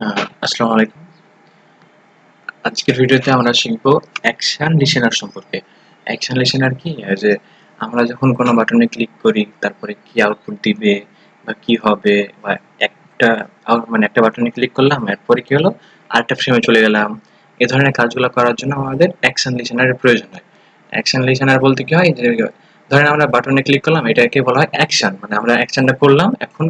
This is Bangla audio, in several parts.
আসসালামু আলাইকুম। আজকের ভিডিওতে আমরা শিখব অ্যাকশন লিসেনার সম্পর্কে। অ্যাকশন লিসেনার কি? যে আমরা যখন কোনো বাটনে ক্লিক করি তারপরে কি আউটপুট দিবে বা কি হবে, বা একটা মানে একটা বাটনে ক্লিক করলাম, এরপরে কি হলো, আরেকটা ফ্রেমে চলে গেলাম। এ ধরনের কাজগুলো করার জন্য আমাদের অ্যাকশন লিসেনারের প্রয়োজন হয়। অ্যাকশন লিসেনার বলতে কি হয়, যে ধরেন আমরা বাটনে ক্লিক করলাম, এটাকে বলা হয় অ্যাকশন। মানে আমরা অ্যাকশনটা করলাম, এখন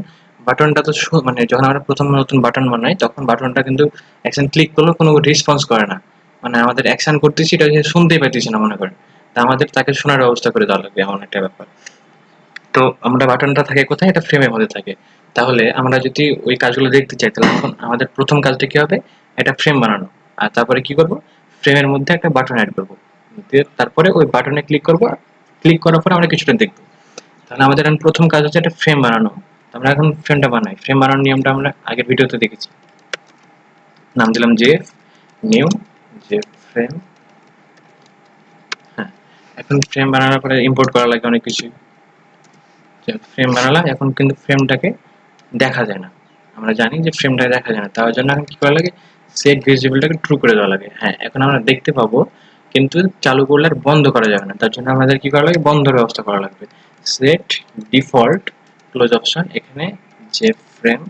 বাটনটা তো মানে যখন আমরা প্রথম নতুন বাটন বানাই তখন বাটনটা কিন্তু অ্যাকশন ক্লিক করলেও কোনো রেসপন্স করে না। মানে আমাদের অ্যাকশন করতেছি, এটা সে শুনতেই পাইতেছি না মনে করেন। তা আমাদের তাকে শোনার ব্যবস্থা করে দেওয়া লাগবে, এমন একটা ব্যাপার। তো আমরা বাটনটা থাকে কোথায়? এটা ফ্রেমের মধ্যে থাকে। তাহলে আমরা যদি ওই কাজগুলো দেখতে চাই, তাহলে এখন আমাদের প্রথম কাজটা কি হবে? একটা ফ্রেম বানানো। আর তারপরে কি করব? ফ্রেমের মধ্যে একটা বাটন অ্যাড করব। দিয়ে তারপরে ওই বাটনে ক্লিক করব। ক্লিক করার পরে আমরা কিছুটা দেখব। তাহলে আমাদের এখন প্রথম কাজ হচ্ছে একটা ফ্রেম বানানো। তো আমরা এখন ফ্রেমটা বানাই। ফ্রেম বানানোর নিয়মটা আমরা আগের ভিডিওতে দেখেছি। নাম দিলাম যে নিউ, যে ফ্রেম। হ্যাঁ, এখন ফ্রেম বানানোর পরে ইম্পোর্ট করা লাগে অনেক কিছু। ফ্রেম বানালাম, এখন কিন্তু ফ্রেমটাকে দেখা যায় না। আমরা জানি যে ফ্রেমটা দেখা যায় না, তার জন্য এখন কি করা লাগে? সেট ভিজিবলটাকে ট্রু করে দেওয়া লাগে। হ্যাঁ, এখন আমরা দেখতে পাবো, কিন্তু চালু করলে আর বন্ধ করা যাবে না। তার জন্য আমাদের কি করা লাগে? বন্ধর ব্যবস্থা করা লাগবে। সেট ডিফল্ট ক্লোজ অপশন, এখানে যে frame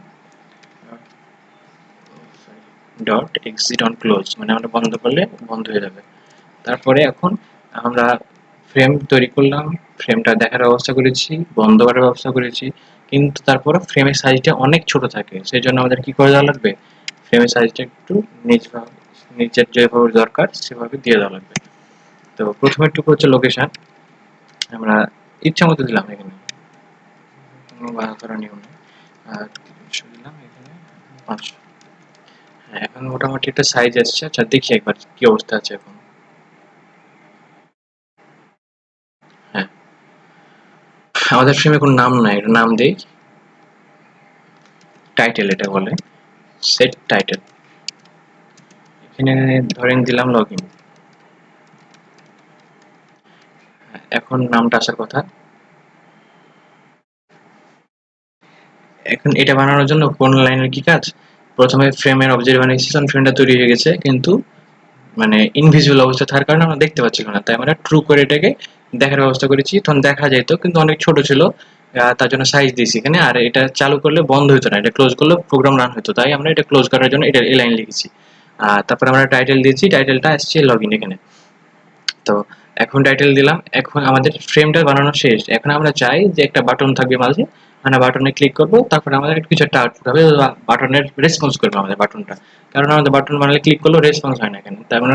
dot exit on close, মানে আমরা বন্ধ করলে বন্ধ হয়ে যাবে। তারপরে এখন আমরা ফ্রেম তৈরি করলাম, ফ্রেমটা দেখার ব্যবস্থা করেছি, বন্ধ করার ব্যবস্থা করেছি, কিন্তু তারপরে ফ্রেমের সাইজটা অনেক ছোট থাকে। সেই জন্য আমাদের কি করে দেওয়া লাগবে? ফ্রেমের সাইজটা একটু নিচের যেভাবে দরকার সেভাবে দিয়ে দেওয়া লাগবে। তো প্রথমের টুকু হচ্ছে লোকেশন, আমরা ইচ্ছা মতো দিলাম, এখানে কোনো বাধা ধরা নিয়ম নেই। আর 300 দিলাম, এখানে 500। হ্যাঁ, এখন মোটামুটি একটা সাইজ আসছে। আচ্ছা, দেখি একবার কি অবস্থা আছে এখন। হ্যাঁ, আমাদের ফ্রেমে কোনো নাম নাই, এটা নাম দেই টাইটেল, এটা বলে সেট টাইটেল। এখানে ধরেন দিলাম লগইন। এখন নামটা আসার কথা। এখন এটা বানানোর জন্য কোন লাইনের কি কাজ? প্রথমে ফ্রেমের অবজেক্ট বানিয়েছি, ফ্রেমটা তৈরি হয়ে গেছে, কিন্তু মানে ইনভিজিবল অবস্থা থাকার কারণে আমরা দেখতে পাচ্ছি না। তাই আমরা ট্রু করে এটাকে দেখার ব্যবস্থা করেছি। তখন দেখা যেত, কিন্তু অনেক ছোট ছিল। তার জন্য সাইজ দিয়েছি এখানে। আর এটা চালু করলে বন্ধ হতো না, এটা ক্লোজ করলে প্রোগ্রাম রান হতো। তাই আমরা এটা ক্লোজ করার জন্য এটা এই লাইন লিখেছি। তারপর আমরা টাইটেল দিয়েছি, টাইটেলটা আসছে লগইন এখানে। তো এখন টাইটেল দিলাম, এখন আমাদের ফ্রেমটা বানানো শেষ। এখন আমরা চাই যে একটা বাটন থাকবে মাঝে, মানে বাটনে ক্লিক করব, তারপরে আমাদের কিছু একটা আউটপুট হবে, বাটনের রেসপন্স করবে আমাদের বাটনটা। কারণ আমাদের বাটন বানালে ক্লিক করলেও রেসপন্স হয় না এখানে। তাই আমরা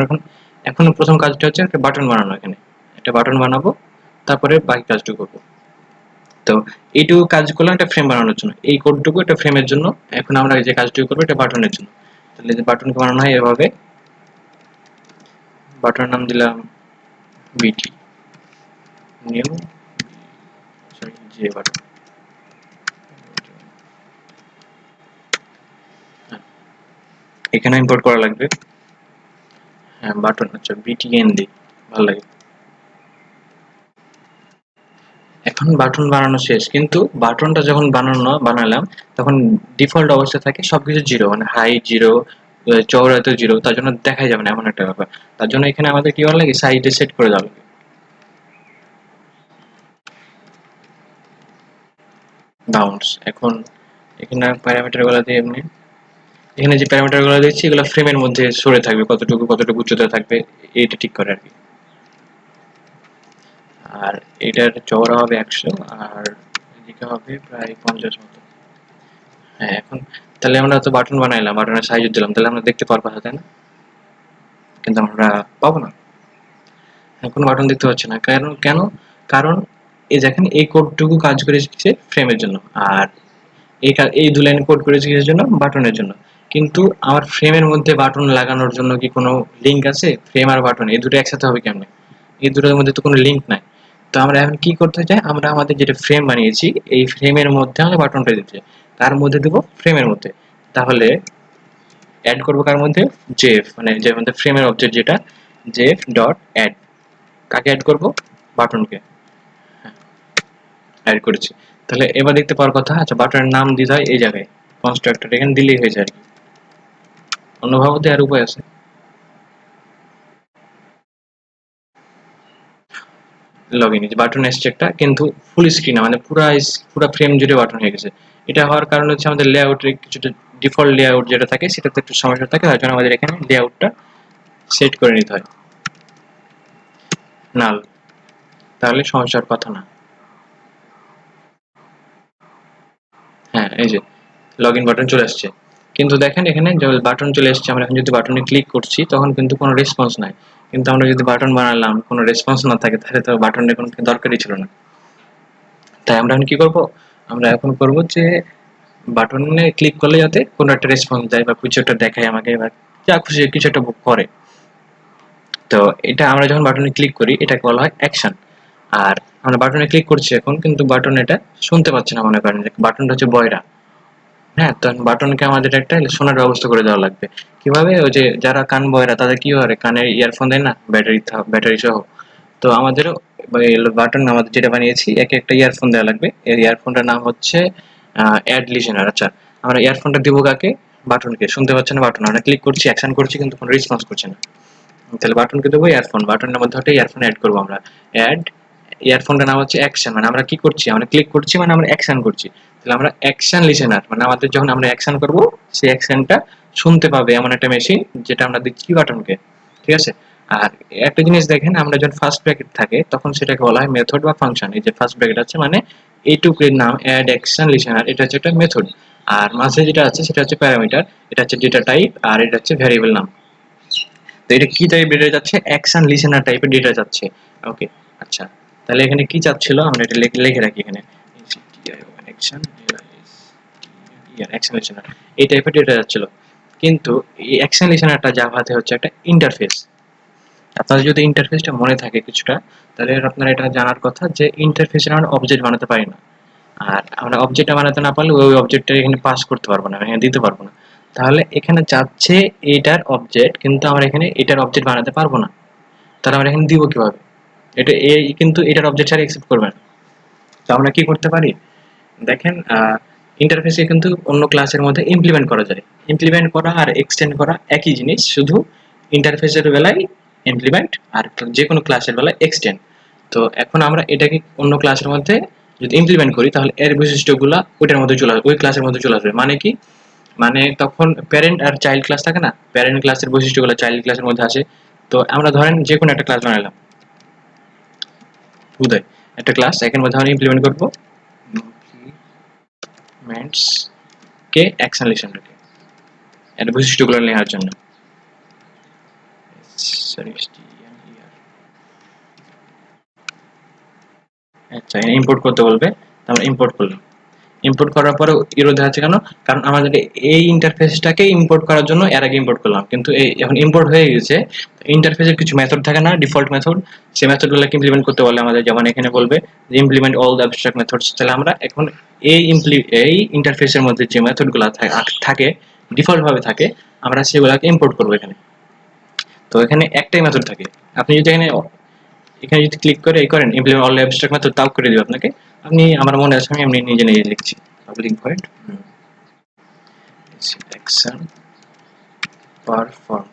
এখন প্রথম কাজটা হচ্ছে একটা বাটন বানানো। এখানে একটা বাটন বানাবো, তারপরে বাকি কাজটুকু করবো। তো এইটুকু কাজ করলাম একটা ফ্রেম বানানোর জন্য, এই কোডটুকু একটা ফ্রেমের জন্য। এখন আমরা যে কাজটুকু করবো এটা বাটনের জন্য। তাহলে যে বাটনকে বানানো হয় এভাবে, বাটনের নাম দিলাম বিটি নিউ, সরি যে বাটন। এখানে ইম্পোর্ট করা লাগবে। হ্যাঁ, বাটন, আচ্ছা বিটিএন দিই, ভালো লাগে। এখন বাটন বানানো শেষ, কিন্তু বাটনটা যখন বানালাম, তখন ডিফল্ট অবস্থা থাকে সবকিছু জিরো, মানে হাইট জিরো, চওড়াতে জিরো, তার জন্য দেখাই যাবে না, এমন একটা ব্যাপার। তার জন্য এখানে আমাদের কি করা লাগে? সাইডে সেট করে দেওয়া লাগে বাউন্স। এখন এখানে প্যারামিটার গুলো দিয়ে এমনি, এখানে যে প্যারামিটার গুলো দিচ্ছি এগুলো ফ্রেমের মধ্যে সরে থাকবে, কতটুকু কতটুকু উচ্চতা থাকবে, এটা ঠিক করে আর কি। আর এটার চওড়া হবে 100, আর এদিকে হবে প্রায় 50 মতো। হ্যাঁ, এখন তাহলে আমরা তো বাটন বানাইলাম, বাটনের সাইজ দিলাম, তাহলে আমরা দেখতে পারবো না, তাই না? কিন্তু আমরা পাবো না। হ্যাঁ, কোনো বাটন দেখতে পাচ্ছি না। কারণ কেন? কারণ এই দেখেন, এই কোডটুকু কাজ করেছে ফ্রেমের জন্য, আর এই 2 লাইন কোড করেছি কিসের জন্য? বাটনের জন্য। কিন্তু আমার ফ্রেমের মধ্যে বাটন লাগানোর জন্য কি কোনো লিঙ্ক আছে? ফ্রেম আর বাটন এই দুটো একসাথে হবে কেমনে? এই দুটোর মধ্যে তো কোনো লিঙ্ক নাই। তো আমরা এখন কি করতে চাই? আমরা আমাদের যেটা ফ্রেম বানিয়েছি এই ফ্রেমের মধ্যে আমরা বাটনটা দিতে চাই। কার মধ্যে দেবো? ফ্রেমের মধ্যে। তাহলে অ্যাড করবো কার মধ্যে? জেএফ, মানে যে আমাদের ফ্রেমের অবজেক্ট যেটা, জেএফ ডট অ্যাড। কাকে অ্যাড করবো? বাটনকে। অ্যাড করেছি। তাহলে এবার দেখতে পাওয়ার কথা। আচ্ছা, বাটনের নাম দিতে হয় এই জায়গায়, কনস্ট্রাক্টর এখানে দিলেই হয়ে যায়। অন্যভাবে দেওয়ার উপায় আছে। লগ ইন বাটন এসছে একটা, কিন্তু ফুল স্ক্রিন মানে পুরা ফ্রেম জুড়ে বাটন হয়ে গেছে। এটা হওয়ার কারণ হচ্ছে আমাদের লেআউটের কিছুটা ডিফল্ট লেআউট যেটা থাকে সেটাতে একটু সমস্যা থাকে, তার জন্য আমাদের এখানে লেআউটটা সেট করে নিতে হয়। নাল, তাহলে সমস্যার কথা না। হ্যাঁ, এই যে লগ ইন বাটন চলে আসছে, কিন্তু দেখেন এখানে যে বাটন চলে এসছে, আমরা এখন যদি বাটনে ক্লিক করছি তখন কিন্তু কোনো রেসপন্স নাই। কিন্তু আমরা যদি বাটন বানালাম কোনো রেসপন্স না থাকে তাহলে তো বাটনের কোনো দরকারই ছিল না। তাই আমরা এখন কি করব, আমরা এখন করব যে বাটনে ক্লিক করলে যাতে কোনো একটা রেসপন্স দেয় বা কিছু একটা দেখায় আমাকে, বা যা খুশি কিছু একটা করে। তো এটা আমরা যখন বাটনে ক্লিক করি এটাকে বলা হয় অ্যাকশন। আর আমরা বাটনে ক্লিক করছি এখন, কিন্তু বাটন এটা শুনতে পাচ্ছে না, মনে করেন বাটনটা হচ্ছে বয়রা। হ্যাঁ, তখন বাটনকে আমাদের একটা শোনার ব্যবস্থা করে দেওয়া লাগবে। কিভাবে? ওই যে যারা কান বয়রা তাদের কি হয়, কানে ইয়ারফোন দেয় না ব্যাটারি সহ। তো আমাদেরও বাটন আমাদের যেটা বানিয়েছি একে একটা ইয়ারফোন দেওয়া লাগবে। এই ইয়ারফোনটার নাম হচ্ছে অ্যাড লিসেনার। আচ্ছা, আমরা ইয়ারফোনটা দিব কাকে? বাটনকে। শুনতে পাচ্ছে না বাটন, আমরা ক্লিক করছি অ্যাকশন করছি কিন্তু কোনো রেসপন্স করছে না। তাহলে বাটনকে দেবো ইয়ারফোন, বাটনের মধ্যে একটা ইয়ারফোন অ্যাড করবো আমরা। অ্যাড ইয়ারফোনটার নাম হচ্ছে অ্যাকশন, মানে আমরা কি করছি, আমরা ক্লিক করছি মানে আমরা অ্যাকশন করছি। তাহলে আমরা অ্যাকশন লিসেনার, মানে আমাদের যখন আমরা অ্যাকশন করব সেই অ্যাকশনটা শুনতে পাবে এমন একটা মেশিন যেটা আমরা দিচ্ছি বাটনকে। ঠিক আছে? আর একটা জিনিস দেখেন, আমরা যখন ফার্স্ট ব্র্যাকেট থাকে তখন সেটাকে বলা হয় মেথড বা ফাংশন। এই যে ফার্স্ট ব্র্যাকেট আছে মানে এইটুকুর নাম অ্যাড অ্যাকশন লিসেনার, এটা হচ্ছে একটা মেথড। আর মাঝে যেটা আছে সেটা হচ্ছে প্যারামিটার, এটা হচ্ছে ডেটা টাইপ, আর এটা হচ্ছে ভ্যারিয়েবল নাম। তো এটা কি টাইপ ডেটা যাচ্ছে? অ্যাকশন লিসেনার টাইপের ডেটা যাচ্ছে। ওকে, আচ্ছা, তাহলে এখানে কি চাচ্ছিল আমরা এটা লিখে রাখি এখানে, অ্যাকশন অ্যাকশন লিসেনার এই টাইপের ডেটা যাচ্ছিল। কিন্তু এই অ্যাকশন লিসেনারটা জাভাতে হচ্ছে একটা ইন্টারফেস। আপনাদের যদি ইন্টারফেসটা মনে থাকে কিছুটা, তাহলে আপনারা এটা জানার কথা যে ইন্টারফেসে আমরা অবজেক্ট বানাতে পারি না। আর আমরা অবজেক্টটা বানাতে না পারলে ওই অবজেক্টটা এখানে পাস করতে পারবো না, এখানে দিতে পারবো না। তাহলে এখানে যাচ্ছে এটার অবজেক্ট, কিন্তু আমরা এখানে এটার অবজেক্ট বানাতে পারবো না। তাহলে আমরা এখানে দিব কিভাবে? এটা এ কিন্তু এটার অবজেক্ট ছাড়া অ্যাকসেপ্ট করবে না। তো আমরা কি করতে পারি? দেখেন, ইন্টারফেসে কিন্তু অন্য ক্লাসের মধ্যে ইমপ্লিমেন্ট করা যায়। ইমপ্লিমেন্ট করা আর এক্সটেন্ড করা একই জিনিস, শুধু ইন্টারফেসের বেলায় ইমপ্লিমেন্ট আর যে কোনো ক্লাসের বেলায় এক্সটেন্ড। তো এখন আমরা এটাকে অন্য ক্লাসের মধ্যে যদি ইমপ্লিমেন্ট করি তাহলে এর বৈশিষ্ট্যগুলা ওইটার মধ্যে চলে আসবে, ওই ক্লাসের মধ্যে চলে আসবে। মানে কি? মানে তখন প্যারেন্ট আর চাইল্ড ক্লাস থাকে না, প্যারেন্ট ক্লাসের বৈশিষ্ট্যগুলো চাইল্ড ক্লাসের মধ্যে আসে। তো আমরা ধরেন যে কোনো একটা ক্লাস বানালাম, উদয় একটা ক্লাস, একের মধ্যে আমরা ইমপ্লিমেন্ট করবো ইমপ্লিমেন্টস কে অ্যাকশন লিসেনারকে এর বৈশিষ্ট্যগুলো নেওয়ার জন্য। আচ্ছা, ইম্পোর্ট করতে বলবে, আমরা ইম্পোর্ট করলাম। ইম্পোর্ট করার পরে ইরো দেখাচ্ছে কেন? কারণ আমাদের এই ইন্টারফেসটাকে ইম্পোর্ট করার জন্য এর আগে ইম্পোর্ট করলাম, কিন্তু এই এখন ইম্পোর্ট হয়ে গেছে। ইন্টারফেসের কিছু মেথড থাকে না, ডিফল্ট মেথড, সেই মেথডগুলোকে ইমপ্লিমেন্ট করতে বলে আমাদের। যেমন এখানে বলবে যে implement all the abstract methods. তাহলে আমরা এখন এই ইন্টারফেসের মধ্যে যে মেথডগুলো থাকে ডিফল্ট ভাবে থাকে, আমরা সেগুলোকে ইম্পোর্ট করবো এখানে। তো এখানে একটাই মেথড থাকে। আপনি যদি এখানে এখানে যদি ক্লিক করে এই করেন ইমপ্লিমেন্ট অল অ্যাবস্ট্রাক্ট মেথড, তাও করে দিবে আপনাকে। আপনি, আমার মনে আছে আমি এমনি নিজে নিজে লিখছি পাবলিক ভয়েড অ্যাকশন পারফর্ম।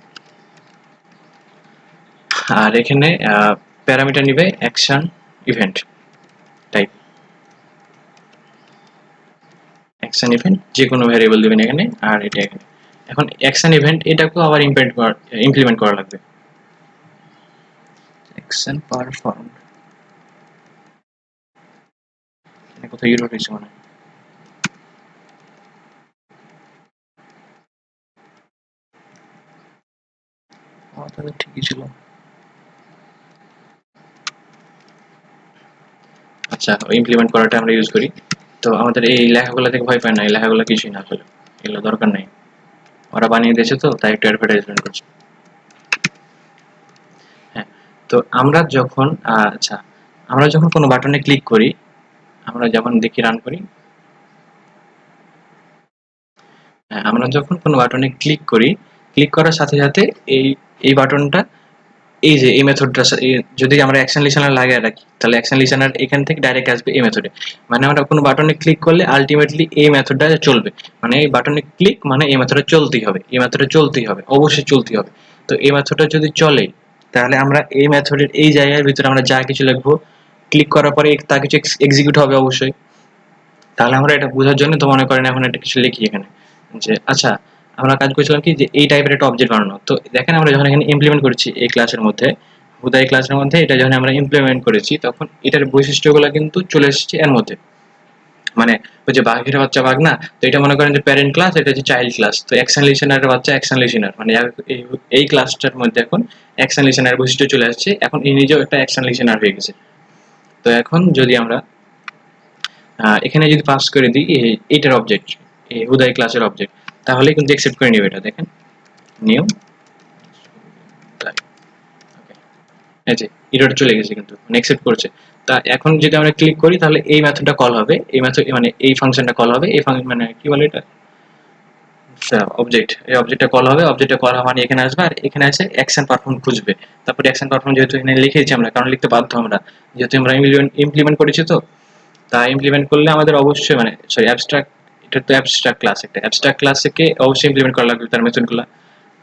আর এখানে প্যারামিটার নিবে action event type, action event যে কোনো ভ্যারিয়েবল দিবেন এখানে। আর এটা এখানে এখন অ্যাকশন ইভেন্ট এটাকেও আবার ইমপ্লিমেন্ট করা লাগবে। অ্যাকশন পারফর্ম, এখানে কোথাও ইউরো হয়েছে মনে হয়। তাহলে ঠিকই ছিল। আচ্ছা, ইমপ্লিমেন্ট করাটা আমরা ইউজ করি। তো আমাদের এই লেখাগুলো থেকে ভয় পায় না, এই লেখাগুলো কিছুই না, আসলে এগুলো দরকার নাই। ওরা বানিয়ে দিয়েছে তো, তাই একটু অ্যাডভার্টাইজমেন্ট করছে। হ্যাঁ, তো আমরা যখন আচ্ছা, আমরা যখন কোনো বাটনে ক্লিক করি, আমরা যখন দেখি রান করি, আমরা যখন কোনো বাটনে ক্লিক করি, ক্লিক করার সাথে সাথে এই এই বাটনটা এই যে এই মেথডটা যদি আমরা অ্যাকশন লিসেনার লাগিয়ে রাখি, তাহলে অ্যাকশন লিসেনার এখান থেকে ডাইরেক্ট আসবে এই মেথডে। মানে আমরা কোনো বাটনে ক্লিক করলে আলটিমেটলি এই মেথডটা চলবে। মানে এই বাটনে ক্লিক মানে এই মেথডটা চলতেই হবে, এই মেথডটা চলতেই হবে, অবশ্যই চলতেই হবে। তো এই মেথডটা যদি চলে, তাহলে আমরা এই মেথডের এই জায়গার ভিতরে আমরা যা কিছু লিখবো, ক্লিক করার পরে তা কিছু এক্সিকিউট হবে অবশ্যই। তাহলে আমরা এটা বোঝার জন্য তো মনে করেন এখন একটা কিছু লিখি এখানে যে আচ্ছা, আমরা কাজ করছিলাম কি যে এই টাইপের একটা অবজেক্ট বানানো। তো দেখেন আমরা যখন এখানে ইমপ্লিমেন্ট করেছি এই ক্লাসের মধ্যে, হুদাই ক্লাসের মধ্যে এটা যখন আমরা ইমপ্লিমেন্ট করেছি, তখন এটার বৈশিষ্ট্যগুলো কিন্তু চলে এসেছে এর মধ্যে। মানে ওই যে বাঘের বাচ্চা বাঘ না, তো এটা মনে করেন যে প্যারেন্ট ক্লাস, এটা হচ্ছে চাইল্ড ক্লাস। তো অ্যাকশন লিসেনারের বাচ্চা অ্যাকশন লিসেনার, মানে এই ক্লাসটার মধ্যে এখন অ্যাকশন লিসেনার বৈশিষ্ট্য চলে আসছে। এখন এই নিজেও একটা অ্যাকশন লিসেনার হয়ে গেছে। তো এখন যদি আমরা এখানে যদি পাস করে দিই এইটার অবজেক্ট, এই হুদাই ক্লাসের অবজেক্ট, তাহলে কিন্তু অ্যাকসেপ্ট করে নেবে এটা। দেখেন নিউ, এই যে এরর চলে গেছে কিন্তু, মানে অ্যাকসেপ্ট করছে। তা এখন যদি আমরা ক্লিক করি তাহলে এই মেথডটা কল হবে, এই মেথড মানে এই ফাংশনটা কল হবে, এই মানে কি বলে এটা, অবজেক্ট, এই অবজেক্টটা কল হবে। অবজেক্টটা কল হওয়া মানে এখানে আসবে, আর এখানে এসে অ্যাকশন পারফর্ম খুঁজবে। তারপরে অ্যাকশন পারফর্ম যেহেতু এখানে লিখেছি আমরা, কারণ লিখতে বাধ্য আমরা, যেহেতু আমরা ইমপ্লিমেন্ট করেছি। তো তা ইমপ্লিমেন্ট করলে আমাদের অবশ্যই মানে সরি অ্যাবস্ট্রাক্ট, এটা তো অ্যাবস্ট্রাক্ট ক্লাস, একটা অ্যাবস্ট্রাক্ট ক্লাসকে অবশ্যই ইমপ্লিমেন্ট করা লাগবে তার মেথডগুলো।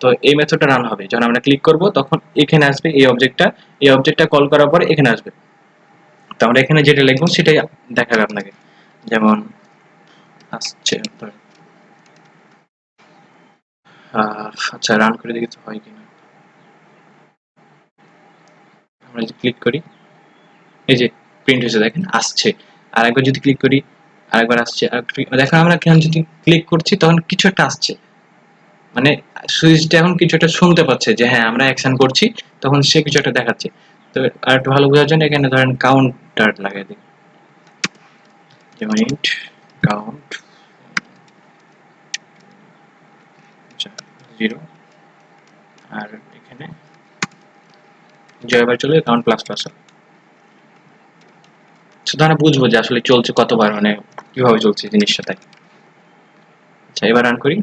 তো এই মেথডটা রান হবে যখন আমরা ক্লিক করব, তখন এখানে আসবে এই অবজেক্টটা, এই অবজেক্টটা কল করার পরে এখানে আসবে। তো আমরা এখানে যেটা লিখবো সেটাই দেখাবে আপনাকে। যেমন আসছে, আচ্ছা রান করে দেখি তো হয় কিনা। আমরা যদি ক্লিক করি, এই যে প্রিন্ট হয়েছে দেখেন আসছে। আর একবার যদি ক্লিক করি, আরেকবার আসছে। আর দেখেন আমরা কেন যদি ক্লিক করছি তখন কিছু একটা আসছে, মানে সুইচটা এখন কিছু একটা শুনতে পাচ্ছে যে হ্যাঁ আমরা অ্যাকশন করছি, তখন সে কিছু একটা দেখাচ্ছে। তো আর একটু ভালো বোঝার জন্য এখানে ধরেন কাউন্টার লাগিয়ে দিই, যেমন ইন্ট কাউন্ট 0, আর এখানে জয়বার চলে কাউন্ট প্লাস প্লাস। শুধু আমরা বুঝবো যে আসলে চলছে কতবার, মানে কিভাবে চলছে জিনিসটা। তাই আচ্ছা এবার রান করি।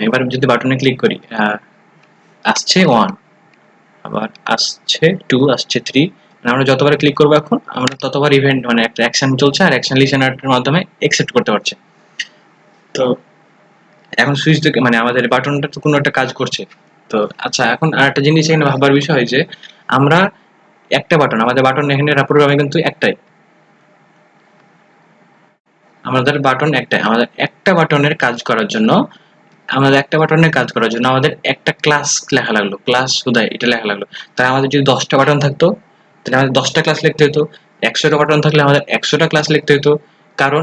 এবার যদি বাটনে ক্লিক করি, আসছে 1, আবার আসছে 2, আসছে 3। মানে আমরা যতবার ক্লিক করবো এখন আমরা ততবার ইভেন্ট মানে একটা অ্যাকশন চলছে, আর অ্যাকশন লিসেনারের মাধ্যমে অ্যাকসেপ্ট করতে পারছে। তো এখন সুইচ থেকে মানে আমাদের বাটনটা তো কোনো একটা কাজ করছে। তো আচ্ছা এখন আর একটা জিনিস এখানে ভাবার বিষয় যে আমরা একটা বাটন, আমাদের বাটন এখানে প্রোগ্রামে কিন্তু একটাই, আমাদের বাটন একটাই। আমাদের একটা বাটনের কাজ করার জন্য, আমাদের একটা বাটনের কাজ করার জন্য আমাদের একটা ক্লাস লেখা লাগলো, ক্লাস হুদাই এটা লেখা লাগলো। তাই আমাদের যদি 10টা বাটন থাকতো তাহলে আমাদের 10টা ক্লাস লিখতে হতো, 100টা বাটন থাকলে আমাদের 100টা ক্লাস লিখতে হতো। কারণ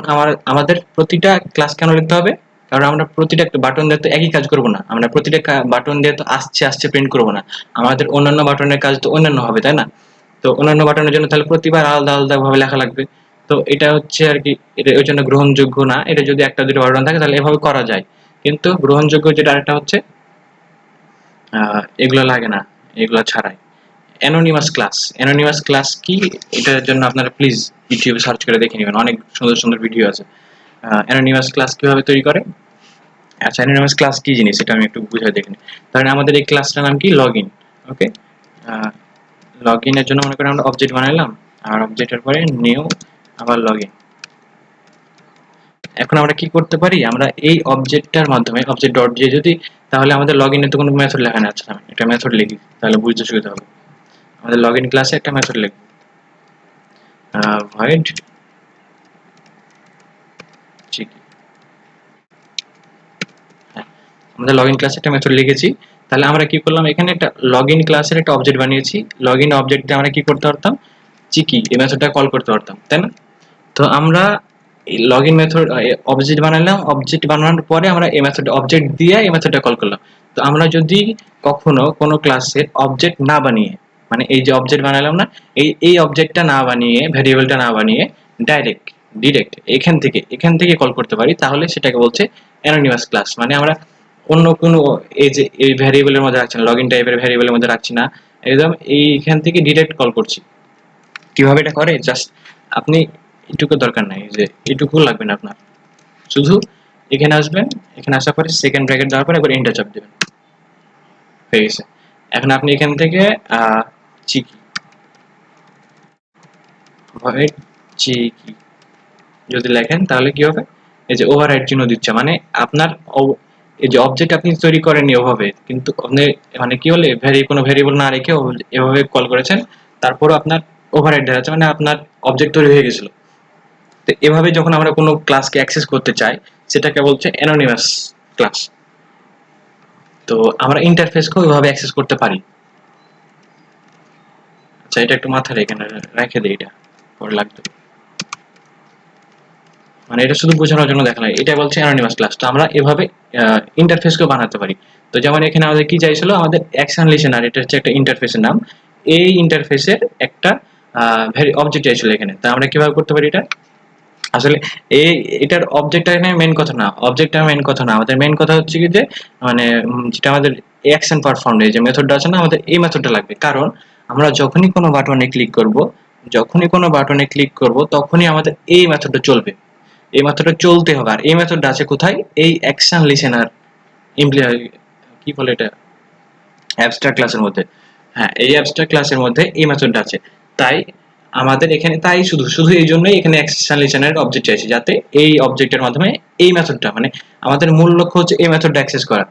আমাদের প্রতিটা ক্লাস কেন লিখতে হবে, কারণ আমরা প্রতিটা বাটন দিয়ে তো একই কাজ করবো না, আমরা প্রতিটা বাটন দিয়ে তো আসছে আসছে প্রিন্ট করবো না, আমাদের অন্যান্য বাটনের কাজ তো অন্যান্য হবে তাই না। তো অন্যান্য বাটনের জন্য তাহলে প্রতিবার আলাদা আলাদা ভাবে লেখা লাগবে। তো এটা হচ্ছে আর কি, এটা ওই জন্য গ্রহণযোগ্য না। এটা যদি একটা দুটো বাটন থাকে তাহলে এভাবে করা যায়, কিন্তু গ্রহণযোগ্য যেটা আরেকটা হচ্ছে এগুলো লাগে না, এগুলো ছাড়াই। অ্যানোনিমাস ক্লাস, অ্যানোনিমাস ক্লাস কি, এটার জন্য আপনারা প্লিজ ইউটিউবে সার্চ করে দেখে নেবেন, অনেক সুন্দর সুন্দর ভিডিও আছে অ্যানোনিমাস ক্লাস কিভাবে তৈরি করে। আচ্ছা অ্যানোনিমাস ক্লাস কি জিনিস এটা আমি একটু বুঝাই দেখে নিই। ধরেন আমাদের এই ক্লাসটার নাম কি লগইন, ওকে। লগইনের জন্য মনে করেন আমরা অবজেক্ট বানাইলাম, আর অবজেক্টের পরে নিউ, আবার লগইন। এখন আমরা কি করতে পারি, আমরা এই অবজেক্টটার মাধ্যমে অবজেক্ট ডট দিয়ে যদি, তাহলে আমাদের লগইনে তো কোনো মেথড লেখা আছে না, একটা মেথড লিখি তাহলে বুঝতে সুবিধা হবে। আমাদের লগইন ক্লাসে একটা মেথড লিখব, void checky। হ্যাঁ, আমাদের লগইন ক্লাসে একটা মেথড লিখেছি। তাহলে আমরা কি করলাম, এখানে একটা লগইন ক্লাসের একটা অবজেক্ট বানিয়েছি। লগইন অবজেক্টে আমরা কি করতে পারতাম, চিকি এই মেথডটা কল করতে পারতাম তাই না। তো আমরা এই লগইন মেথড অবজেক্ট বানালাম, অবজেক্ট বানানোর পরে আমরা এই মেথড অবজেক্ট দিয়ে এই মেথডটা কল করলাম। তো আমরা যদি কখনো কোনো ক্লাসের অবজেক্ট না বানিয়ে, মানে এই যে অবজেক্ট বানালাম না, এই অবজেক্টটা না বানিয়ে, ভ্যারিয়েবলটা না বানিয়ে ডিরেক্ট এখান থেকে কল করতে পারি, তাহলে সেটাকে বলছে অ্যানোনিমাস ক্লাস। মানে আমরা অন্য কোনো এই যে এই ভ্যারিয়েবলের মধ্যে রাখছি না, লগইন টাইপের ভ্যারিয়েবলের মধ্যে রাখছি না, একদম এইখান থেকে ডিরেক্ট কল করছি। কিভাবে এটা করে জাস্ট আপনি এটুকু দরকার নাই, যে এটুকু লাগবে না আপনার, শুধু এখানে আসবেন, এখানে আসার পরে সেকেন্ড ব্র্যাকেট দেওয়ার পরে একবার এন্টার চাপ দেবেন, হয়ে গেছে। এখন আপনি এখান থেকে চিকি ভয়েড চিকি যদি লেখেন তাহলে কি হবে, এই যে ওভাররাইড চিহ্ন দিচ্ছে, মানে আপনার এই যে অবজেক্ট আপনি তৈরি করেননি ওভাবে, কিন্তু আপনি মানে কি বলে কোনো ভেরিয়েবল না রেখে এভাবে কল করেছেন, তারপরও আপনার ওভাররাইড দেখাচ্ছে, মানে আপনার অবজেক্ট তৈরি হয়ে গেছিল। তো এভাবে যখন আমরা কোনো ক্লাসকে অ্যাক্সেস করতে চাই, সেটাকে বলছে অ্যানোনিমাস ক্লাস। তো আমরা ইন্টারফেসকেও ওইভাবে অ্যাক্সেস করতে পারি। আচ্ছা, এটা একটু মাথায় রেখে দিই, এটা পরে লাগবে। মানে এটা শুধু বোঝানোর জন্য দেখানো, এটা বলছে অ্যানোনিমাস ক্লাস। তো আমরা এভাবে ইন্টারফেসকেও বানাতে পারি। তো যেমন এখানে আমাদের কি চাইছিল, আমাদের অ্যাকশন লিসেনার, এটা হচ্ছে একটা ইন্টারফেসের নাম। এই ইন্টারফেসের একটা অবজেক্ট চাইছিল এখানে। তা আমরা কিভাবে করতে পারি এটা? আসলে এই এটার অবজেক্টটা এখানে মেইন কথা না, অবজেক্টটা মেইন কথা না, আমাদের মেইন কথা হচ্ছে কি যে মানে যেটা আমাদের অ্যাকশন পারফর্ম, এই যে মেথডটা আছে না, আমাদের এই মেথডটা লাগবে। কারণ আমরা যখনই কোনো বাটনে ক্লিক করব, তখনই আমাদের এই মেথডটা চলবে, এই মেথডটা চলতে হবে। আর এই মেথডটা আছে কোথায়? এই অ্যাকশন লিসেনার কি বলে এটা, অ্যাবস্ট্রাক্ট ক্লাসের মধ্যে। হ্যাঁ, এই অ্যাবস্ট্রাক্ট ক্লাসের মধ্যে এই মেথডটা আছে। তাই আমাদের এখানে, তাই শুধু শুধু এই জন্যই এখানে অ্যাকশন লিসেনারের অবজেক্ট চাইছি, যাতে এই অবজেক্টের মাধ্যমে এই মেথডটা, মানে আমাদের মূল লক্ষ্য হচ্ছে এই মেথডটা অ্যাক্সেস করা।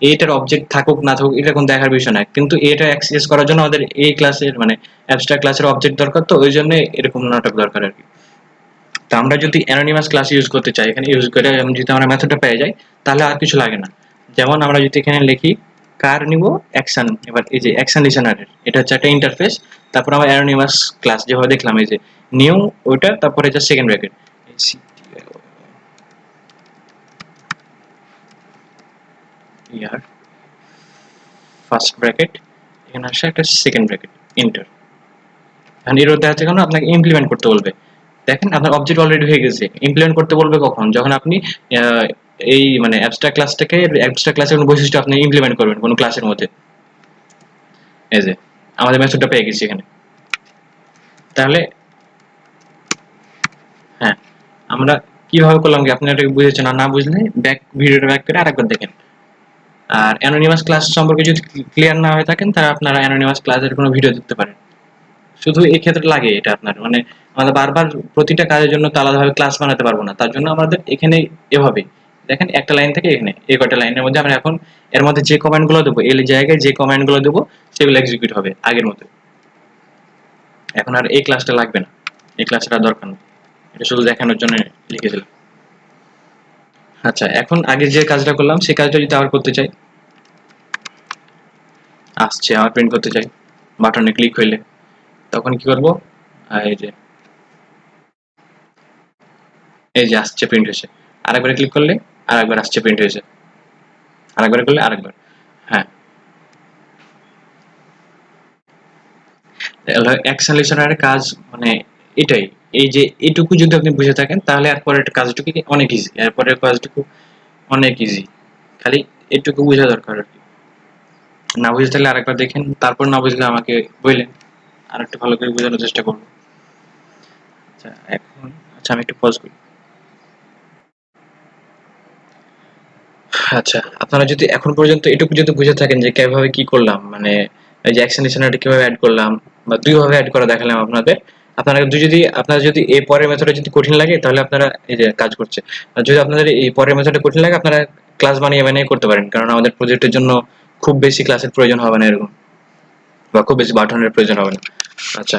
এটার অবজেক্ট থাকুক না থাকুক এটা কোনো দেখার বিষয় না, কিন্তু এটা অ্যাক্সেস করার জন্য আমাদের এই ক্লাসের মানে অ্যাবস্ট্রাক্ট ক্লাসের অবজেক্ট দরকার, তো ওই জন্য এরকম নাটক দরকার আর কি। তো আমরা যদি অ্যানোনিমাস ক্লাস ইউজ করতে চাই, এখানে ইউজ করে যদি আমরা মেথডটা পেয়ে যাই, তাহলে আর কিছু লাগে না। যেমন আমরা যদি এখানে লিখি কার নিব অ্যাকশন, এবার এই যে অ্যাকশন লিসেনারের এটা হচ্ছে একটা ইন্টারফেস, তারপর আমরা অ্যানোনিমাস ক্লাস যেভাবে দেখলাম, এই যে নিউ ওইটা, তারপরে এটা second bracket, year first bracket, এখানে আসে একটা সেকেন্ড ব্র্যাকেট, ইন্টার। এখন এর দেখা যাচ্ছে কেন, আপনাকে ইমপ্লিমেন্ট করতে বলবে। দেখেন আপনার অবজেক্ট অলরেডি হয়ে গেছে, ইমপ্লিমেন্ট করতে বলবে কখন? যখন আপনি এই মানে অ্যাবস্ট্রাক্ট ক্লাসের কোনো বৈশিষ্ট্য আপনি ইমপ্লিমেন্ট করবেন কোনো ক্লাসের মধ্যে। এই যে আমাদের মেথডটা পেয়ে গেছি এখানে। তাহলে হ্যাঁ, আমরা কিভাবে করলাম কি, আপনি এটা বুঝেছেন, আর না বুঝলে ভিডিওটা ব্যাক করে আরেকবার দেখেন। আর অ্যানোনিমাস ক্লাস সম্পর্কে যদি ক্লিয়ার না হয়ে থাকেন, তাহলে আপনারা অ্যানোনিমাস ক্লাসের কোনো ভিডিও দেখতে পারেন। শুধু এই ক্ষেত্রে লাগে এটা আপনার, মানে আমাদের বারবার প্রতিটা কাজের জন্য তো আলাদাভাবে ক্লাস বানাতে পারবো না, তার জন্য আমাদের এখানে এভাবে দেখেন, একটা লাইন থেকে এখানে এই কয়টা লাইনের মধ্যে আমরা এখন এর মধ্যে যে কমান্ড গুলো দেবো, এই জায়গায় যে কমান্ড গুলো দেবো সেগুলো এক্সিকিউট হবে আগের মতো। এখন আর এই ক্লাসটা লাগবে না, এই ক্লাসটা দরকার নেই, এটা শুধু দেখানোর জন্য লিখে দিলাম। আচ্ছা, এখন আগে যে কাজটা করলাম সেই কাজটা যদি আবার করতে চাই, আসছে আবার প্রিন্ট করতে চাই, বাটনে ক্লিক হইলে তখন কি করব, এই যে আসছে প্রিন্ট হয়েছে, আরেকবার ক্লিক করলে আরেকবার আসছে প্রিন্ট হয়েছে, আরেকবার করলে আরেকবার। হ্যাঁ, অ্যাকশন লিসেনারের কাজ মানে এটাই, এই যে এটুকু যদি আপনি বুঝে থাকেন, তাহলে আর পরের কাজটুকু অনেক ইজি, এরপরের কাজটুকু অনেক ইজি, খালি এটুকু বোঝা দরকার আর কি। না বুঝে থাকলে আরেকবার দেখেন, তারপর না বুঝলে আমাকে বললেন, আর একটু ভালো করে বোঝানোর চেষ্টা করবো। আচ্ছা এখন, আচ্ছা আমি একটু পজ করি। আচ্ছা, আপনারা যদি এখন পর্যন্ত এটুকু যদি বুঝে থাকেন যে কিভাবে কি করলাম, মানে এই যে অ্যাকশন লিসেনারটা কিভাবে অ্যাড করলাম, বা দুই ভাবে অ্যাড করা দেখালাম আপনাদের, আপনারা যদি এই পরের মেথডে যদি কঠিন লাগে, তাহলে আপনারা এই যে কাজ করছে, আর যদি আপনাদের এই পরের মেথডে কঠিন লাগে, আপনারা ক্লাস বানিয়ে বানিয়ে করতে পারেন, কারণ আমাদের প্রজেক্টের জন্য খুব বেশি ক্লাসের প্রয়োজন হবে না এরকম, বা খুব বেশি বাটনের প্রয়োজন হবে না। আচ্ছা,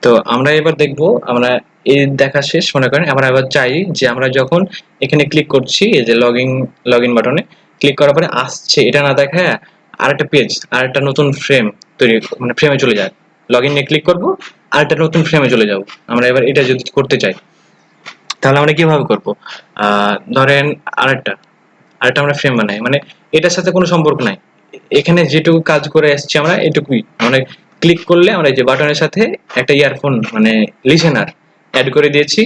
তো আমরা এবার দেখবো, আমরা এই দেখা শেষ মনে করেন, আমরা এবার চাই যে আমরা যখন এখানে ক্লিক করছি, এই যে লগ ইন বাটনে ক্লিক করার পরে আসছে এটা না দেখায় আরেকটা পেজ, আরেকটা নতুন ফ্রেম তৈরি, মানে ফ্রেমে চলে যায়, লগ ইনে ক্লিক করবো আর একটা নতুন ফ্রেমে চলে যাবো। আমরা এবার এটা যদি করতে চাই, তাহলে আমরা কিভাবে করবো? ধরেন আরেকটা আরেকটা আমরা ফ্রেম বানাই, মানে এটার সাথে কোনো সম্পর্ক নাই, এখানে যেটুকু কাজ করে আসছি আমরা এটুকুই, মানে ক্লিক করলে আমরা এই যে বাটনের সাথে একটা ইয়ারফোন মানে লিসেনার অ্যাড করে দিয়েছি,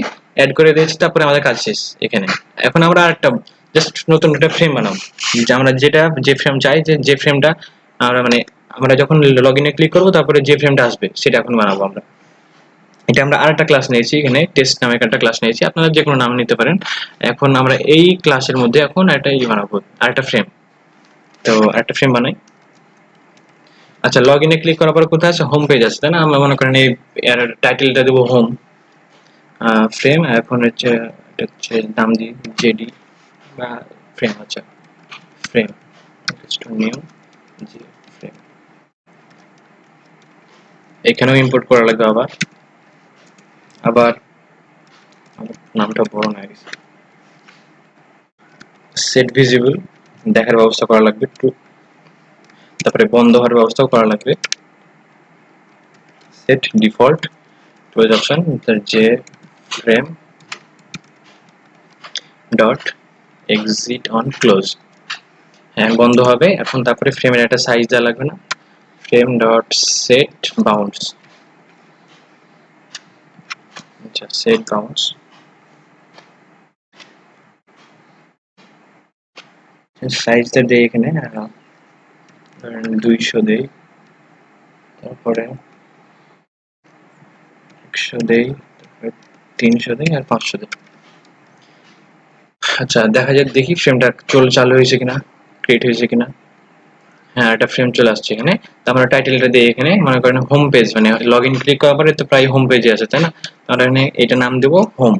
তারপরে আমাদের কাজ শেষ এখানে। এখন আমরা আরেকটা জাস্ট নতুন একটা ফ্রেম বানাবো, যে আমরা যে ফ্রেম চাই, যে ফ্রেমটা আমরা মানে আমরা যখন লগ ইনে ক্লিক করবো, তারপরে যে ফ্রেমটা আসবে সেটা এখন বানাবো আমরা। এটা আমরা আরেকটা ক্লাস নিয়েছি, এখানে টেস্ট নামে একটা ক্লাস নিয়েছি, আপনারা যে কোনো নাম নিতে পারেন। এখন আমরা এই ক্লাসের মধ্যে এখন একটা বানাবো, আরেকটা ফ্রেম। তো একটা ফ্রেম বানাই, আচ্ছা, লগইনে ক্লিক করার পরে কোথায় আছে? হোম পেজ আছে, তাই না? আমরা মনে করেন এই এর টাইটেলটা দেবো হোম, ফ্রেম, এখন হচ্ছে এটা হচ্ছে নাম দিই জেডি বা ফ্রেম। আচ্ছা, ফ্রেম, নিউ জি ফ্রেম। এখানেও ইম্পোর্ট করা লাগবে আবার আবার নামটা বড় না গেছে। সেট ভিজিবল, দেখার ব্যবস্থা করা লাগবে টু, তারপরে বন্ধ হওয়ার ব্যবস্থাও করা লাগবে। সেট ডিফল্ট ক্লোজ অপশন যে frame dot exit on close, হ্যাঁ বন্ধ হবে এখন। তারপরে ফ্রেমের একটা সাইজ দেওয়া লাগবে না? ফ্রেম ডট সেট বাউন্স, আচ্ছা সেট বাউন্স, সাইজটা দেই এখানে 200 দেই, তারপরে 100 দেই, তারপরে 300 দেই আর 500 দেই। আচ্ছা দেখা যাক, দেখি ফ্রেমটা চালু হয়েছে কিনা, ক্রিয়েট হয়েছে কিনা। হ্যাঁ একটা ফ্রেম চলে আসছে এখানে। তারপরে টাইটেলটা দিয়ে এখানে মনে করেন হোম পেজ, মানে লগ ইন ক্লিক করার পরে তো প্রায় হোম পেজে আছে, তাই না? তাহলে এটা নাম দেবো home,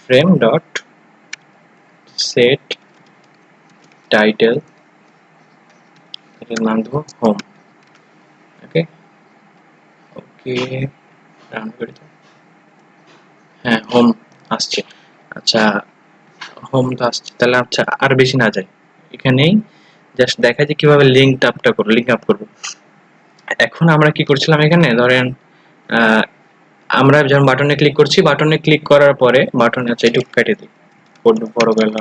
frame dot set title, এটার নাম দেবো হোম। ওকে ওকে, রান করে দাও। হ্যাঁ হোম আসছে। আচ্ছা হোম তো আসছে, তাহলে আচ্ছা আর বেশি না যায়, এখানেই জাস্ট দেখা যায় কিভাবে লিঙ্ক আপটা করবো, লিঙ্ক আপ করবো। এখন আমরা কি করছিলাম এখানে, ধরেন আমরা যখন বাটনে ক্লিক করছি, বাটনে ক্লিক করার পরে বাটনে, আচ্ছা একটু কেটে দিই, বড় গেল।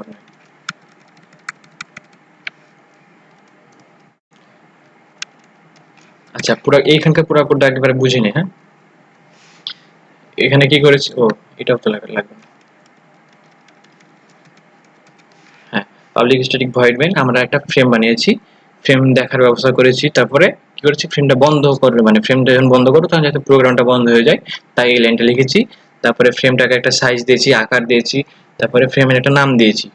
আচ্ছা পুরো এইখানকার পুরো কোডটা একেবারে বুঝি নি। হ্যাঁ এখানে কি করেছি, ও এটাও তো লাগবে। হ্যাঁ পাবলিক স্ট্যাটিক ভয়েড মেইন, আমরা একটা ফ্রেম বানিয়েছি, ফ্রেম দেখার ব্যবস্থা করেছি। তারপরে কি করেছি, ফ্রেমটা বন্ধ করবে, মানে ফ্রেমটা যখন বন্ধ করবো তখন যাতে প্রোগ্রামটা বন্ধ হয়ে যায়, তাই এই লাইনটা লিখেছি। তারপরে ফ্রেমটাকে একটা সাইজ দিয়েছি, আকার দিয়েছি, তারপরে ফ্রেমের একটা নাম দিয়েছি।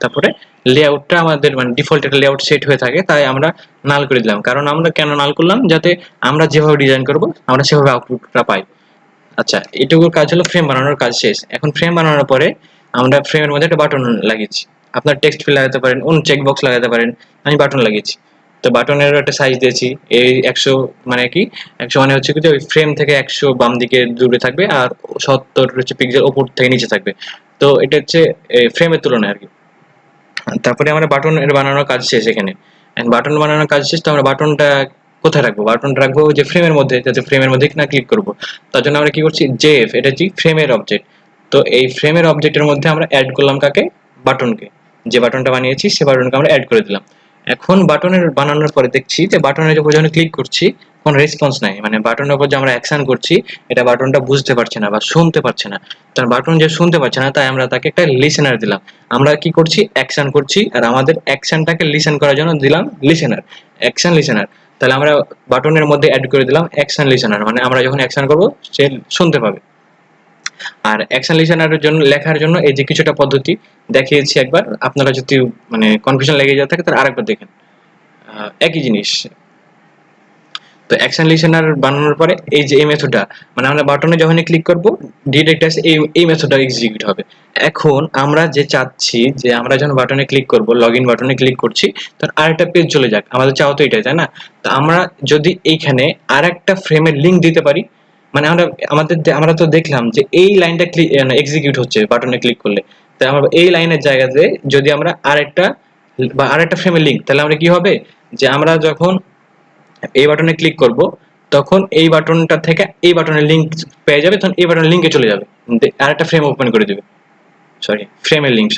তারপরে লেআউটটা আমাদের মানে ডিফল্ট একটা লেআউট সেট হয়ে থাকে, তাই আমরা নাল করে দিলাম। কারণ আমরা কেন নাল করলাম, যাতে আমরা যেভাবে ডিজাইন করব আমরা সেভাবে আউটপুটটা পাই। আচ্ছা এটুকুর কাজ হলো, ফ্রেম বানানোর কাজ শেষ। এখন ফ্রেম বানানোর পরে আমরা ফ্রেমের মধ্যে একটা বাটন লাগিয়েছি, আপনার টেক্সট ফিল লাগাতে পারেন, অন্য চেক বক্স লাগাতে পারেন, আমি বাটন লাগিয়েছি। তো বাটনের একটা সাইজ দিয়েছি এই 100, মানে কি 100 মানে হচ্ছে কি, ওই ফ্রেম থেকে 100 বাম দিকে দূরে থাকবে আর 70 হচ্ছে পিক্সেল ওপর থেকে নিচে থাকবে। তো এটা হচ্ছে ফ্রেমের তুলনায় আর কি। তারপরে আমরা বাটন এর বানানোর কাজ শেষ এখানে। বাটন বানানোর কাজ শেষ, তো আমরা বাটনটা কোথায় রাখবো? বাটনটা রাখবো যে ফ্রেমের মধ্যে, যাতে ফ্রেমের মধ্যে না ক্লিক করবো। তার জন্য আমরা কি করছি, জেএফ, এটা হচ্ছে ফ্রেমের অবজেক্ট। তো এই ফ্রেমের অবজেক্টের মধ্যে আমরা অ্যাড করলাম কাকে? বাটনকে। যে বাটনটা বানিয়েছি সে বাটনকে আমরা অ্যাড করে দিলাম। এখন বাটনের বানানোর পরে দেখছি যে বাটনের উপর যখন ক্লিক করছি কোনো রেসপন্স নাই, মানে বাটনের উপর যে আমরা অ্যাকশন করছি এটা বাটনটা বুঝতে পারছে না বা শুনতে পারছে না। তার বাটন যে শুনতে পাচ্ছে না, তাই আমরা তাকে একটা লিসেনার দিলাম। আমরা কি করছি, অ্যাকশন করছি, আর আমাদের অ্যাকশনটাকে লিসেন করার জন্য দিলাম লিসেনার, অ্যাকশন লিসেনার। তাহলে আমরা বাটনের মধ্যে অ্যাড করে দিলাম অ্যাকশন লিসেনার, মানে আমরা যখন অ্যাকশন করব সে শুনতে পাবে। আর অ্যাকশন লিসেনারের জন্য লেখার জন্য এই যে কিছুটা পদ্ধতি দেখিয়েছি একবার, আপনারা যদি মানে কনফিউশন লেগে যায় থাকে তাহলে আরেকবার দেখেন, একই জিনিস। তো অ্যাকশন লিসেনার বানানোর পরে এই যে এই মেথডটা, মানে আমরা বাটনে যখনই ক্লিক করব ডিরেক্ট আসে এই মেথডটা এক্সিকিউট হবে। এখন আমরা যে চাচ্ছি যে আমরা যখন বাটনে ক্লিক করব, লগইন বাটনে ক্লিক করছি, তখন আরেকটা পেজ চলে যাক, আমাদের চাওয়া তো এটাই, তাই না? তো আমরা যদি এইখানে আরেকটা ফ্রেমের লিংক দিতে পারি, মানে আমরা তো দেখলাম যে এই লাইনটা এক্সিকিউট হচ্ছে বাটনে ক্লিক করলে, তাই আমরা এই লাইনের জায়গাতে যদি আমরা আরেকটা ফ্রেমের লিংক, তাহলে আমরা কি হবে, যে আমরা যখন এই বাটনে ক্লিক করব তখন এই বাটনটা থেকে এই বাটনের লিংক পেয়ে যাবে, তখন এই বাটনের লিংকে চলে যাবে, আরেকটা ফ্রেম ওপেন করে দিবে। ফ্রেমের লিংক।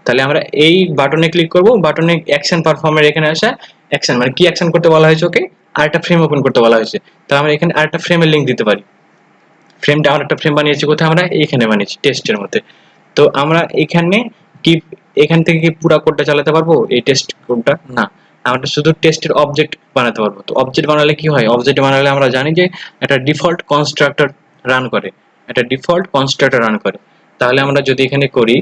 তাহলে আমরা এই বাটনে ক্লিক করব, বাটনে অ্যাকশন পারফর্মার এখানে আসা, অ্যাকশন মানে কি অ্যাকশন করতে বলা হয়েছে, ওকে আরেকটা ফ্রেম ওপেন করতে বলা হয়েছে। তাহলে আমরা এখানে আরেকটা ফ্রেমের লিংক দিতে পারি। ফ্রেমটা আমরা একটা ফ্রেম বানিয়েছি কোথায়, আমরা এইখানে বানিয়েছি টেস্টের মধ্যে। তো আমরা এখানে কি এখান থেকে কি পুরো কোডটা চালাতে পারবো এই টেস্ট কোডটা? না, আমরা শুধু টেস্টের অবজেক্ট বানাতে পারবো। তো অবজেক্ট বানালে কি হয়, অবজেক্ট বানালে আমরা জানি যে একটা ডিফল্ট কনস্ট্রাক্টর রান করে, তাহলে আমরা যদি এখানে করি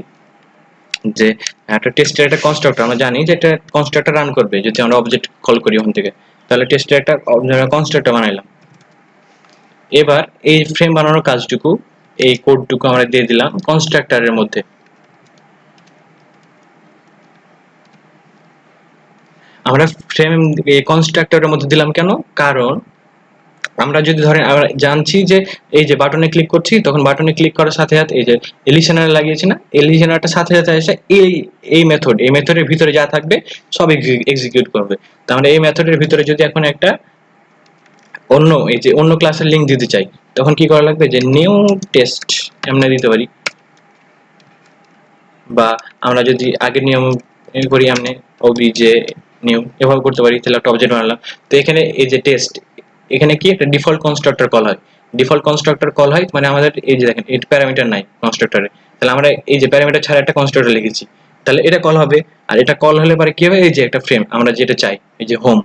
যে একটা টেস্টের একটা কনস্ট্রাক্টর, আমরা জানি যে একটা কনস্ট্রাক্টর রান করবে যদি আমরা অবজেক্ট কল করি ওখান থেকে। তাহলে টেস্টের একটা কনস্ট্রাক্টর বানাইলাম। এবার এই ফ্রেম বানানোর কাজটুকু, এই কোডটুকু আমরা দিয়ে দিলাম কনস্ট্রাক্টরের মধ্যে। আমরা ফ্রেম এই কনস্ট্রাক্টরের মধ্যে দিলাম কেন? কারণ আমরা যদি ধরেন আমরা জানছি যে এই যে বাটনে ক্লিক করছি, তখন বাটনে ক্লিক করার সাথে সাথে এই যে লিসেনার লাগিয়েছি না, এই লিসেনারটা সাথে সাথে এসে এই মেথডের ভিতরে যা থাকবে সব এক্সিকিউট করবে। তার মানে এই মেথডের ভিতরে যদি এখন একটা অন্য ক্লাসের লিংক দিতে চাই, তখন কি করা লাগবে, যে নিউ টেস্ট এমনি দিতে পারি, বা আমরা যদি আগের নিয়ম করি এমনি ওবিজে নিউ এভাবে করতে পারি। তাহলে একটা অবজেক্ট বানালাম। তো এখানে এই যে টেস্ট, এখানে কি একটা ডিফল্ট কনস্ট্রাক্টর কল হয়। ডিফল্ট কনস্ট্রাক্টর কল হয় মানে আমাদের এই যে দেখেন এর প্যারামিটার নাই কনস্ট্রাক্টরে, তাহলে আমরা এই যে প্যারামিটার ছাড়া একটা কনস্ট্রাক্টর লিখেছি, তাহলে এটা কল হবে। আর এটা কল হলে পরে কি হবে, এই যে একটা ফ্রেম আমরা যেটা চাই, এই যে হোম।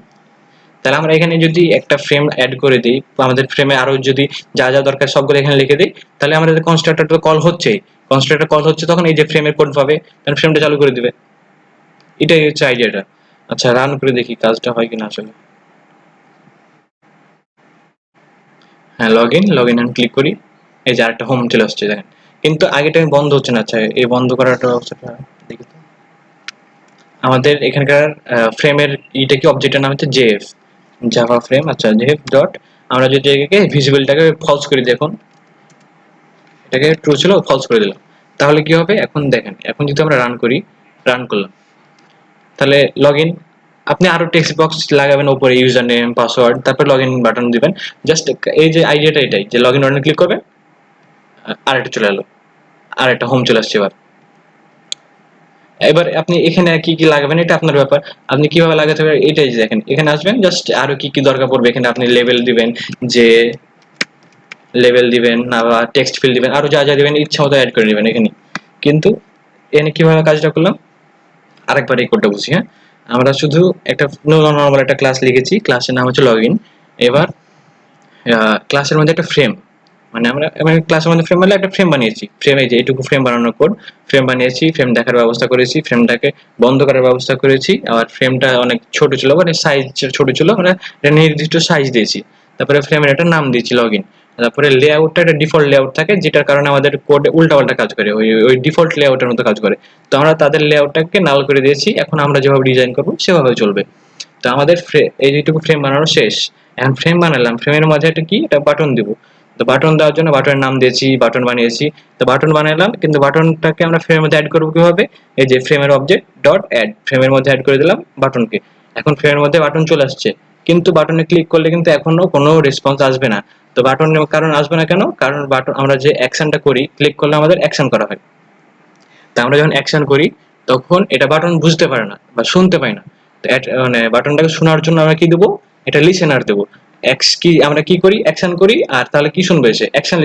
তাহলে আমরা এখানে যদি একটা ফ্রেম অ্যাড করে দিই, আমাদের ফ্রেমে আরো যদি যা যা দরকার সবগুলো এখানে লিখে দিই, তাহলে আমাদের কনস্ট্রাক্টর কল হচ্ছেই। কনস্ট্রাক্টর কল হচ্ছে তখন এই যে ফ্রেমের কোড পাবে, তখন ফ্রেমটা চালু করে দিবে। এটাই হচ্ছে আইডিয়াটা। আচ্ছা, রান করে দেখি কাজটা হয় কিনা আসলে। হ্যাঁ, লগ ইন আমি ক্লিক করি, এই যে আরেকটা হোম চলে আসছে দেখেন। কিন্তু আগেটা বন্ধ হচ্ছে না। আচ্ছা, এই বন্ধ করাটা অবস্থাটা দেখি তো। আমাদের এখানকার ফ্রেমের ইটা কি, অবজেক্টের নাম হচ্ছে জেএফ, জাভা ফ্রেম। আচ্ছা, জেএফ ডট, আমরা যদি এটাকে ভিজিবলটাকে ফলস করে দিই, এখন এটাকে ট্রু ছিল ফলস করে দিলাম, তাহলে কি হবে এখন দেখেন। এখন যদি আমরা রান করলাম, তাহলে লগ ইন, আপনি আরো টেক্সট বক্স লাগাবেন উপরে, ইউজার নেম পাসওয়ার্ড, তারপর লগ ইন বাটন দিবেন। জাস্ট এই যে আইডিয়াটা এটাই, যে লগ ইন বাটনে ক্লিক করবেন, আর একটা চলে এলো, আর একটা হোম চলে আসছে। এবার এবার আপনি এখানে কি কি লাগাবেন এটা আপনার ব্যাপার, আপনি কিভাবে লাগাতে পারেন এটাই যে দেখেন। এখানে আসবেন, জাস্ট আরো কি কি দরকার পড়বে এখানে আপনি লেভেল দিবেন, যে লেভেল দিবেন, আবার টেক্সট ফিল্ড দিবেন, আরো যা যা দিবেন ইচ্ছা মতো অ্যাড করে দিবেন এখানে। কিন্তু এখানে কিভাবে কাজটা করলাম আরেকবার এই কোডটা বুঝি। হ্যাঁ, আমরা শুধু একটা নর্মাল একটা ক্লাস লিখেছি, ক্লাসের নাম হচ্ছে লগইন। এবার ক্লাসের মধ্যে একটা ফ্রেম, মানে আমরা ক্লাসের মধ্যে ফ্রেম মানে একটা ফ্রেম বানিয়েছি, ফ্রেমে যে এইটুকু ফ্রেম বানানোর কোড, ফ্রেম বানিয়েছি, ফ্রেম দেখার ব্যবস্থা করেছি, ফ্রেমটাকে বন্ধ করার ব্যবস্থা করেছি। আবার ফ্রেমটা অনেক ছোট ছিল, মানে সাইজ ছোট ছিল, মানে নির্দিষ্ট সাইজ দিয়েছি। তারপরে ফ্রেমের একটা নাম দিয়েছি লগইন। তারপরে লেআউটটা একটা ডিফল্ট লেআউট থাকে, যেটার কারণে আমাদের কোড উল্টাপাল্টা কাজ করে, ওই ডিফল্ট লেআউটের মতো কাজ করে। তো আমরা তাদের লেআউটটাকে নাল করে দিয়েছি, এখন আমরা যেভাবে ডিজাইন করবো সেভাবে চলবে। তো আমাদের এই যেটুকু ফ্রেম বানানো শেষ। এখন ফ্রেম বানালাম, ফ্রেমের মাঝে একটা কি একটা বাটন দিব। তো বাটন দেওয়ার জন্য বাটনের নাম দিয়েছি, বাটন বানিয়েছি। তো বাটন বানালাম, কিন্তু বাটনটাকে আমরা ফ্রেমের মধ্যে অ্যাড করবো কিভাবে, এই যে ফ্রেমের অবজেক্ট ডট অ্যাড, ফ্রেমের মধ্যে অ্যাড করে দিলাম বাটনকে। এখন ফ্রেমের মধ্যে বাটন চলে আসছে, কিন্তু বাটনে ক্লিক করলে কিন্তু এখনো কোনো রেসপন্স আসবে না। তো বাটন কারণ আসবে না কেন, কারণ বাটন আমরা যে অ্যাকশনটা করি, ক্লিক করলে আমাদের অ্যাকশন করা হয়। তা আমরা যখন অ্যাকশন করি, তখন এটা বাটন বুঝতে পারে না বা শুনতে পায় না। তো মানে বাটনটাকে শোনার জন্য আমরা কি দেবো, এটা লিসেনার দেবো। কি আমরা কি করি, অ্যাকশন করি, আর তাহলে কি শুনবে সে, অ্যাকশন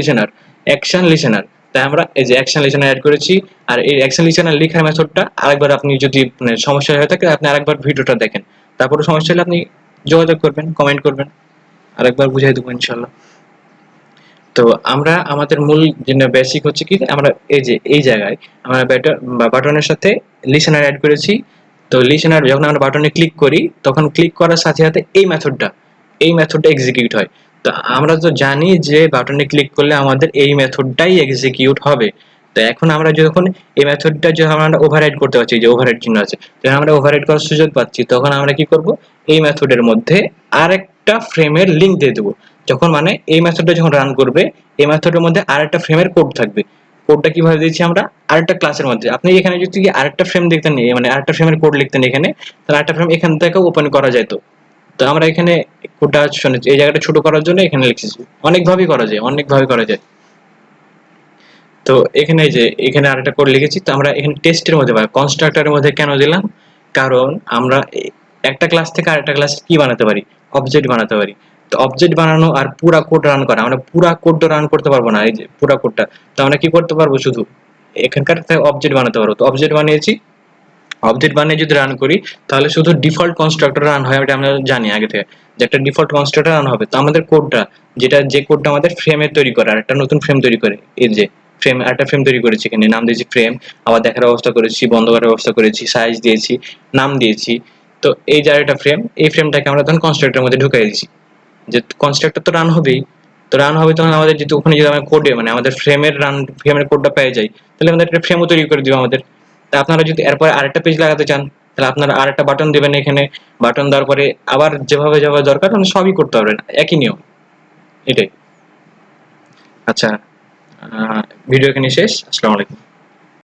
লিসেনার। তাই আমরা এই যে অ্যাকশন লিসেনার অ্যাড করেছি। আর এই অ্যাকশন লিসেনার লেখার মেথডটা আরেকবার, আপনি যদি মানে সমস্যা হয়ে থাকে আপনি আরেকবার ভিডিওটা দেখেন, তারপরে সমস্যা হলে আপনি যোগাযোগ করবেন, কমেন্ট করবেন, আরেকবার বুঝাই দেবো ইনশাল্লাহ। তো আমরা আমাদের মূল যেটা বেসিক হচ্ছে কি, আমরা এই যে এই জায়গায় আমরা বাটনের সাথে লিসেনার অ্যাড করেছি। তো লিসেনার যখন আমরা বাটনে ক্লিক করি, তখন ক্লিক করার সাথে সাথে এই মেথডটা এক্সিকিউট হয়। তো আমরা তো জানি যে বাটনে ক্লিক করলে আমাদের এই মেথডটাই এক্সিকিউট হবে। তো এখন আমরা যখন এই মেথডটা যখন আমরা ওভাররাইড করতে পারছি, যে ওভাররাইড চিহ্ন আছে, যখন আমরা ওভাররাইড করার সুযোগ পাচ্ছি, তখন আমরা কি করব, এই মেথডের মধ্যে আরেকটা ফ্রেমের লিংক দিয়ে দেবো। যখন মানে এই মেথডটা যখন রান করবে, এই মেথডের মধ্যে আরেকটা ফ্রেমের কোড থাকবে। কোডটা কিভাবে দিয়েছি আমরা, আরেকটা ক্লাসের মধ্যে। আপনি এখানে যদি আরেকটা ফ্রেম দেখতেন, মানে আরেকটা ফ্রেমের কোড লিখতেন এখানে, তাহলে আরেকটা ফ্রেম এখান থেকে ওপেন করা যেত। তো আমরা এখানে কোডটা শুনেছি, এই জায়গাটা ছোট করার জন্য এখানে লিখেছি। অনেকভাবে করা যায়। তো এখানে যে এখানে আরেকটা কোড লিখেছি। তো আমরা এখানে টেস্টের মধ্যে বা কনস্ট্রাক্টরের মধ্যে কেন দিলাম, কারণ আমরা একটা ক্লাস থেকে আরেকটা ক্লাস কি বানাতে পারি, অবজেক্ট বানাতে পারি। তো অবজেক্ট বানানো আর পুরা কোড রান করা, আমরা পুরা কোডটা রান করতে পারবো না, এই যে পুরা কোডটা। তো আমরা কি করতে পারবো, শুধু এখানকার অবজেক্ট বানাতে পারবো। তো অবজেক্ট বানিয়েছি, অবজেক্ট বানিয়ে যদি রান করি, তাহলে শুধু ডিফল্ট কনস্ট্রাক্টর রান হয়, ওটা আমরা জানি আগে থেকে, যে একটা ডিফল্ট কনস্ট্রাক্টর রান হবে। তো আমাদের কোডটা, যে কোডটা আমাদের ফ্রেমে তৈরি করে, আর একটা নতুন ফ্রেম তৈরি করে, এই যে ফ্রেম, একটা ফ্রেম তৈরি করেছি, এখানে নাম দিয়েছি ফ্রেম, আবার দেখার ব্যবস্থা করেছি, বন্ধ করার ব্যবস্থা করেছি, সাইজ দিয়েছি, নাম দিয়েছি। তো এই যে আরেকটা ফ্রেম, এই ফ্রেমটাকে আমরা তখন কনস্ট্রাক্টরের মধ্যে ঢুকিয়ে দিচ্ছি। যে কনস্ট্রাক্টর তো রান হবেই, তো রান হবে তখন আমাদের যদি ওখানে যদি আমরা কোডে মানে আমাদের ফ্রেমের কোডটা পেয়ে যাই, তাহলে আমাদের একটা ফ্রেমও তৈরি করে দিবে আমাদের। তা আপনারা যদি এরপরে আরেকটা পেজ লাগাতে চান, তাহলে আপনারা আরেকটা বাটন দিবেন এখানে, বাটন দেওয়ার পরে আবার যেভাবে যেভাবে দরকার আপনি সবই করতে পারবেন, একই নিয়ম, এটাই। আচ্ছা, ভিডিও এখানে শেষ। আসসালামু আলাইকুম।